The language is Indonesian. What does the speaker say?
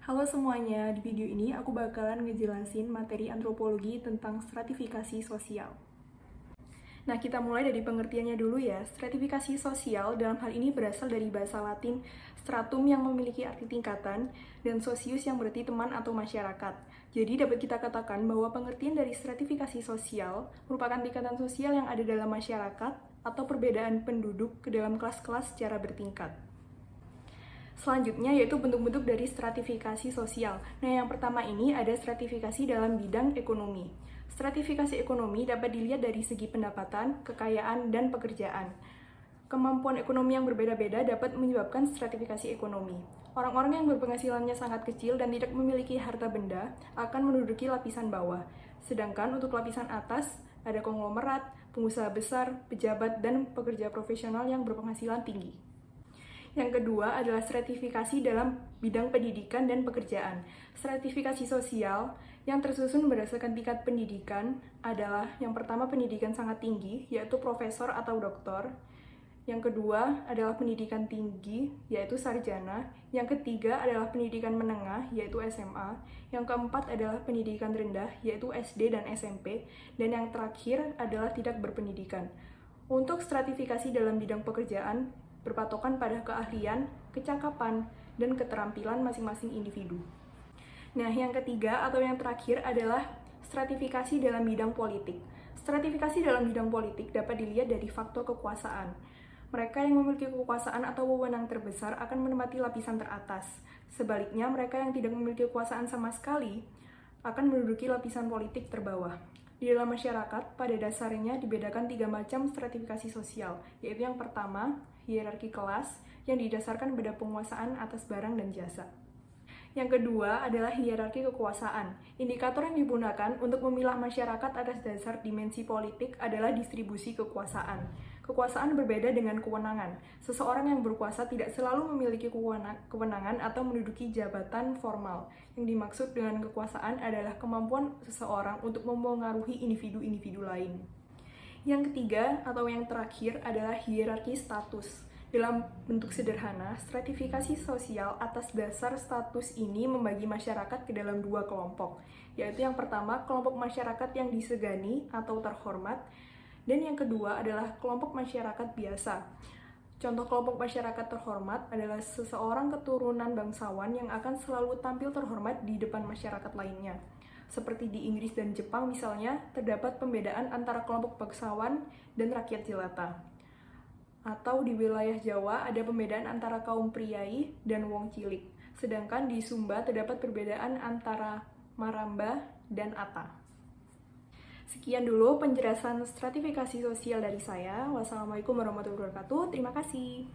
Halo semuanya, di video ini aku bakalan ngejelasin materi antropologi tentang stratifikasi sosial. Nah, kita mulai dari pengertiannya dulu ya. Stratifikasi sosial dalam hal ini berasal dari bahasa Latin stratum yang memiliki arti tingkatan dan socius yang berarti teman atau masyarakat. Jadi dapat kita katakan bahwa pengertian dari stratifikasi sosial merupakan tingkatan sosial yang ada dalam masyarakat atau perbedaan penduduk ke dalam kelas-kelas secara bertingkat. Selanjutnya yaitu bentuk-bentuk dari stratifikasi sosial. Nah, yang pertama ini ada stratifikasi dalam bidang ekonomi. Stratifikasi ekonomi dapat dilihat dari segi pendapatan, kekayaan, dan pekerjaan. Kemampuan ekonomi yang berbeda-beda dapat menyebabkan stratifikasi ekonomi. Orang-orang yang berpenghasilannya sangat kecil dan tidak memiliki harta benda akan menduduki lapisan bawah. Sedangkan untuk lapisan atas, ada konglomerat, pengusaha besar, pejabat, dan pekerja profesional yang berpenghasilan tinggi. Yang kedua adalah stratifikasi dalam bidang pendidikan dan pekerjaan. Stratifikasi sosial yang tersusun berdasarkan tingkat pendidikan adalah yang pertama pendidikan sangat tinggi, yaitu profesor atau doktor. Yang kedua adalah pendidikan tinggi, yaitu sarjana. Yang ketiga adalah pendidikan menengah, yaitu SMA. Yang keempat adalah pendidikan rendah, yaitu SD dan SMP. Dan yang terakhir adalah tidak berpendidikan. Untuk stratifikasi dalam bidang pekerjaan, berpatokan pada keahlian, kecakapan, dan keterampilan masing-masing individu. Nah, yang ketiga atau yang terakhir adalah stratifikasi dalam bidang politik. Stratifikasi dalam bidang politik dapat dilihat dari faktor kekuasaan. Mereka yang memiliki kekuasaan atau wewenang terbesar akan menempati lapisan teratas. Sebaliknya, mereka yang tidak memiliki kekuasaan sama sekali akan menduduki lapisan politik terbawah. Di dalam masyarakat, pada dasarnya dibedakan 3 macam stratifikasi sosial, yaitu yang pertama, hierarki kelas, yang didasarkan pada penguasaan atas barang dan jasa. Yang kedua adalah hierarki kekuasaan. Indikator yang digunakan untuk memilah masyarakat atas dasar dimensi politik adalah distribusi kekuasaan. Kekuasaan berbeda dengan kewenangan. Seseorang yang berkuasa tidak selalu memiliki kewenangan atau menduduki jabatan formal. Yang dimaksud dengan kekuasaan adalah kemampuan seseorang untuk memengaruhi individu-individu lain. Yang ketiga atau yang terakhir adalah hierarki status. Dalam bentuk sederhana, stratifikasi sosial atas dasar status ini membagi masyarakat ke dalam 2 kelompok, yaitu yang pertama, kelompok masyarakat yang disegani atau terhormat, dan yang kedua adalah kelompok masyarakat biasa. Contoh kelompok masyarakat terhormat adalah seseorang keturunan bangsawan yang akan selalu tampil terhormat di depan masyarakat lainnya. Seperti di Inggris dan Jepang misalnya, terdapat pembedaan antara kelompok bangsawan dan rakyat jelata. Atau di wilayah Jawa ada pembedaan antara kaum priai dan wong cilik. Sedangkan di Sumba terdapat perbedaan antara Maramba dan Ata. Sekian dulu penjelasan stratifikasi sosial dari saya. Wassalamualaikum warahmatullahi wabarakatuh. Terima kasih.